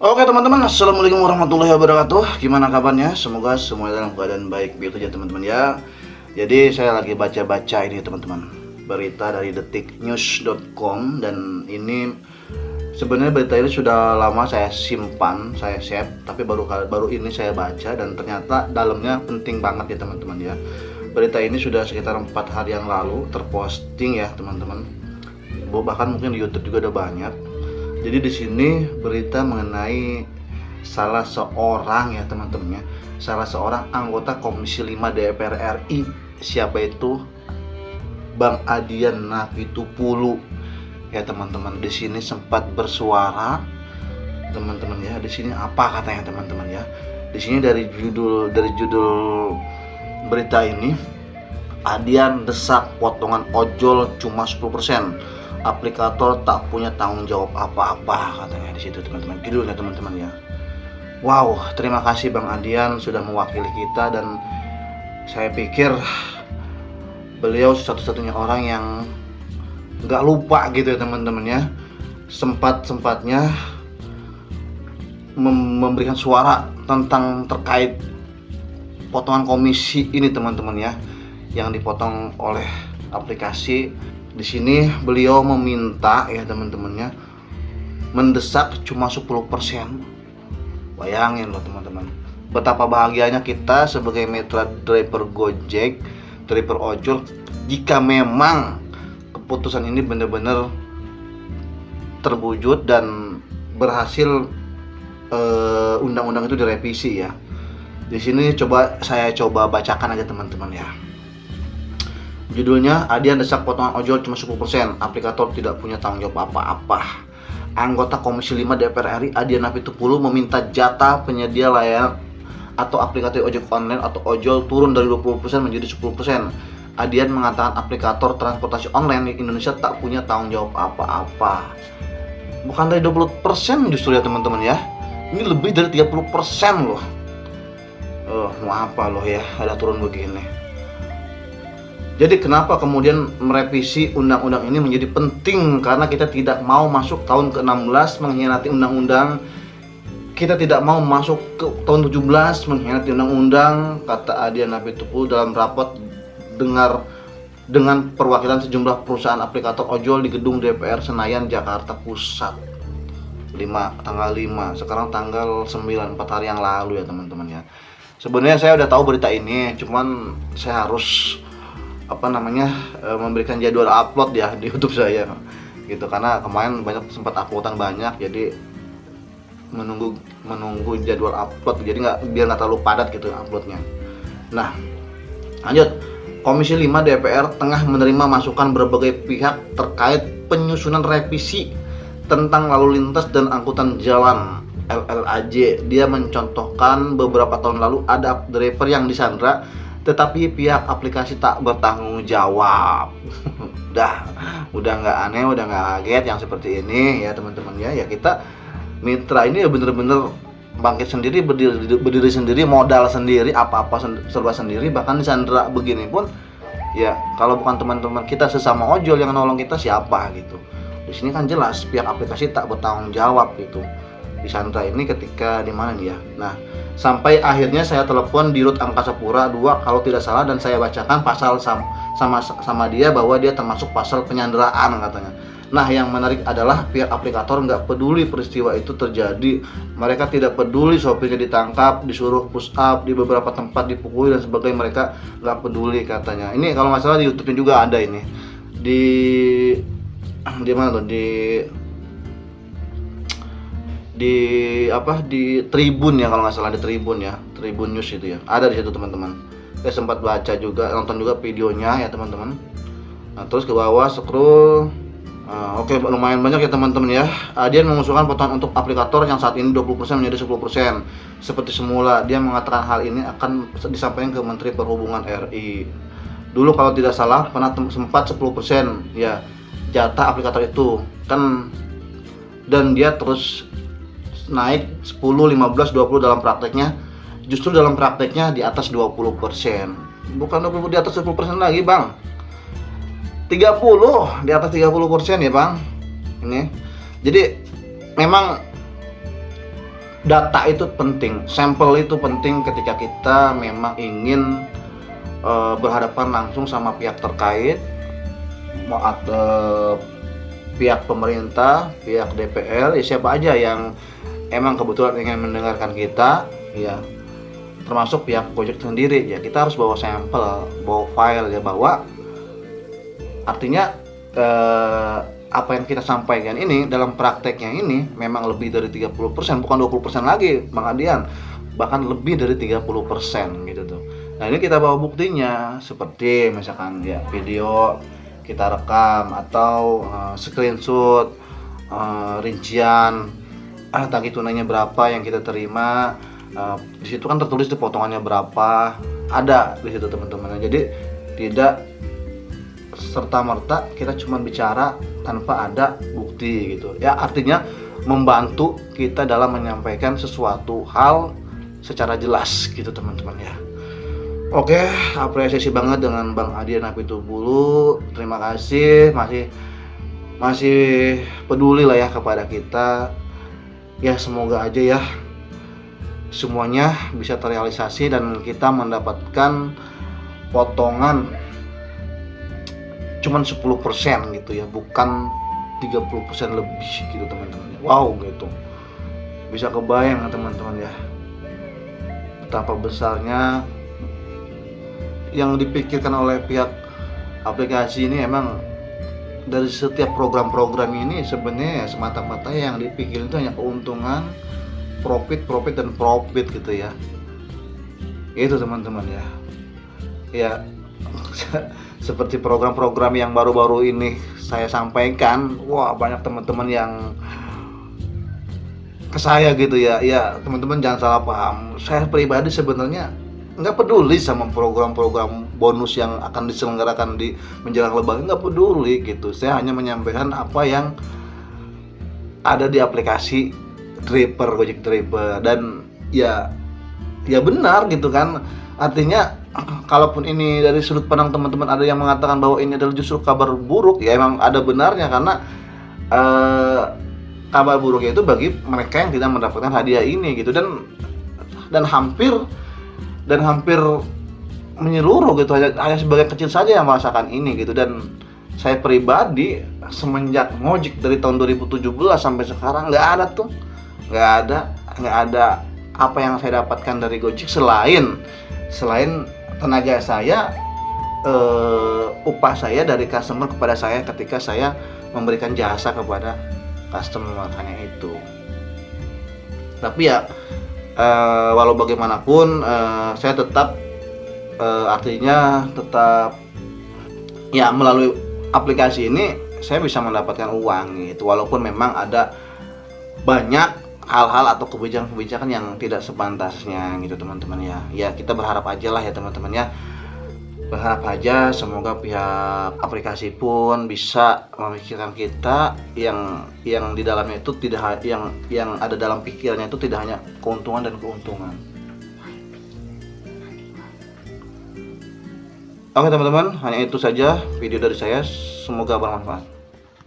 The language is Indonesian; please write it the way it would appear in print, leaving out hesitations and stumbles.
Oke teman-teman, assalamualaikum warahmatullahi wabarakatuh. Gimana kabarnya? Semoga semuanya dalam keadaan baik-baik aja teman-teman ya. Jadi saya lagi baca-baca ini teman-teman, berita dari detiknews.com. Dan ini sebenarnya berita ini sudah lama saya simpan, saya save, tapi baru ini saya baca dan ternyata dalamnya penting banget ya teman-teman ya. Berita ini sudah sekitar 4 hari yang lalu terposting ya teman-teman. Bahkan mungkin di YouTube juga udah banyak. Jadi di sini berita mengenai salah seorang ya teman-teman ya, salah seorang anggota Komisi 5 DPR RI. Siapa itu? Bang Adian Napitupulu ya teman-teman. Di sini sempat bersuara teman-teman ya. Di sini apa katanya teman-teman ya? Di sini dari judul berita ini, Adian desak potongan ojol cuma 10%. Aplikator tak punya tanggung jawab apa-apa katanya di situ teman-teman. Judulnya teman-teman ya. Wow, terima kasih Bang Adian sudah mewakili kita, dan saya pikir beliau satu-satunya orang yang nggak lupa gitu ya teman-teman ya. Sempat-sempatnya memberikan suara tentang terkait potongan komisi ini teman-teman ya, yang dipotong oleh aplikasi. Di sini beliau meminta ya teman-temannya, mendesak cuma 10%. Bayangin loh teman-teman, betapa bahagianya kita sebagai mitra driver Gojek, driver ojol, jika memang keputusan ini benar-benar terwujud dan berhasil, undang-undang itu direvisi ya. Di sini saya coba bacakan aja teman-teman ya. Judulnya, Adian desak potongan ojol cuma 10%, aplikator tidak punya tanggung jawab apa-apa. Anggota Komisi 5 DPR RI Adian Napitupulu meminta jatah penyedia layanan atau aplikasi ojek online atau ojol turun dari 20% menjadi 10%. Adian mengatakan aplikator transportasi online di Indonesia tak punya tanggung jawab apa-apa. Bukan dari 20% justru ya teman-teman ya. Ini lebih dari 30% loh. Mau apa loh ya, ada turun begini. Jadi kenapa kemudian merevisi undang-undang ini menjadi penting? Karena kita tidak mau masuk tahun ke-16 mengkhianati undang-undang. Kita tidak mau masuk ke tahun 17 mengkhianati undang-undang, kata Adian Napitupulu dalam rapat dengan perwakilan sejumlah perusahaan aplikator ojol di gedung DPR Senayan, Jakarta Pusat. Tanggal 5, sekarang tanggal 9, 4 hari yang lalu ya teman-teman ya. Sebenarnya saya udah tahu berita ini, cuman saya harus memberikan jadwal upload ya di YouTube saya gitu, karena kemarin sempat uploadan banyak, jadi menunggu jadwal upload, jadi biar nggak terlalu padat gitu uploadnya. Nah lanjut, Komisi 5 DPR tengah menerima masukan berbagai pihak terkait penyusunan revisi tentang lalu lintas dan angkutan jalan LLAJ. Dia mencontohkan beberapa tahun lalu ada driver yang disandra tetapi pihak aplikasi tak bertanggung jawab. udah nggak aneh, udah nggak kaget yang seperti ini ya teman-teman ya. Ya kita mitra ini ya bener-bener bangkit sendiri, berdiri sendiri, modal sendiri, apa-apa serba sendiri. Bahkan disandra begini pun ya, kalau bukan teman-teman kita sesama ojol yang nolong kita, siapa gitu. Di sini kan jelas pihak aplikasi tak bertanggung jawab gitu. Disandra ini ketika di mana nih ya. Nah, sampai akhirnya saya telepon di Rut Angkasa Pura 2 kalau tidak salah, dan saya bacakan pasal sama dia bahwa dia termasuk pasal penyanderaan katanya. Nah, yang menarik adalah pihak aplikator nggak peduli peristiwa itu terjadi. Mereka tidak peduli sopirnya ditangkap, disuruh push up, di beberapa tempat dipukuli dan sebagainya. Mereka nggak peduli katanya. Ini kalau nggak salah di YouTube-nya juga ada ini. Di mana tuh? Di Tribun ya, kalau nggak salah, di Tribun ya, Tribun News itu ya, ada di situ teman-teman. Saya sempat baca juga, nonton juga videonya ya teman-teman. Nah terus ke bawah scroll, oke, lumayan banyak ya teman-teman ya. Adian mengusulkan potongan untuk aplikator yang saat ini 20% menjadi 10%. Seperti semula, dia mengatakan hal ini akan disampaikan ke Menteri Perhubungan RI. Dulu kalau tidak salah pernah sempat 10% ya jatah aplikator itu kan, dan dia terus naik 10, 15, 20 dalam prakteknya. Justru dalam prakteknya di atas 20%. Bukan 20, di atas 10% lagi bang, 30, di atas 30% ya bang. Ini jadi memang data itu penting, sampel itu penting ketika kita memang ingin berhadapan langsung sama pihak terkait, pihak pemerintah, pihak DPR, ya siapa aja yang emang kebetulan ingin mendengarkan kita, ya termasuk pihak Gojek sendiri, ya kita harus bawa sampel, bawa file, ya bahwa artinya apa yang kita sampaikan ini dalam prakteknya ini memang lebih dari 30%, bukan 20% lagi Bang Adian, bahkan lebih dari 30% gitu tuh. Nah ini kita bawa buktinya, seperti misalkan ya video kita rekam atau screenshot rincian tagih tunainya berapa yang kita terima, di situ kan tertulis di potongannya berapa, ada di situ teman-teman. Jadi tidak serta-merta kita cuma bicara tanpa ada bukti gitu ya, artinya membantu kita dalam menyampaikan sesuatu hal secara jelas gitu teman-teman ya. Oke, apresiasi banget dengan Bang Adian Apitupulu, terima kasih masih peduli lah ya kepada kita ya. Semoga aja ya semuanya bisa terrealisasi dan kita mendapatkan potongan cuman 10% gitu ya, bukan 30% lebih gitu teman-teman. Wow gitu, bisa kebayang teman-teman ya betapa besarnya yang dipikirkan oleh pihak aplikasi ini. Emang dari setiap program-program ini sebenarnya semata-mata yang dipikirin itu hanya keuntungan, profit dan profit gitu ya. Itu teman-teman ya. Ya seperti program-program yang baru-baru ini saya sampaikan, wah banyak teman-teman yang ke saya gitu ya. Ya teman-teman jangan salah paham, saya pribadi sebenarnya nggak peduli sama program-program bonus yang akan diselenggarakan di menjelang lebaran, nggak peduli gitu. Saya hanya menyampaikan apa yang ada di aplikasi Driver, Gojek Driver, dan ya benar gitu kan. Artinya kalaupun ini dari sudut pandang teman-teman ada yang mengatakan bahwa ini adalah justru kabar buruk, ya emang ada benarnya, karena kabar buruknya itu bagi mereka yang tidak mendapatkan hadiah ini gitu, dan hampir menyeluruh gitu, hanya sebagian kecil saja yang merasakan ini gitu. Dan saya pribadi semenjak ngojek dari tahun 2017 sampai sekarang nggak ada apa yang saya dapatkan dari Gojek selain tenaga saya, upah saya dari customer kepada saya ketika saya memberikan jasa kepada customer, hanya itu. Tapi ya walau bagaimanapun saya tetap artinya tetap ya melalui aplikasi ini saya bisa mendapatkan uang gitu, walaupun memang ada banyak hal-hal atau kebijakan-kebijakan yang tidak sepantasnya gitu teman-teman ya. Ya kita berharap aja lah ya teman-teman ya, berharap aja semoga pihak aplikasi pun bisa memikirkan kita yang di dalamnya itu tidak yang ada dalam pikirannya itu tidak hanya keuntungan dan keuntungan. Oke teman-teman, hanya itu saja video dari saya, semoga bermanfaat.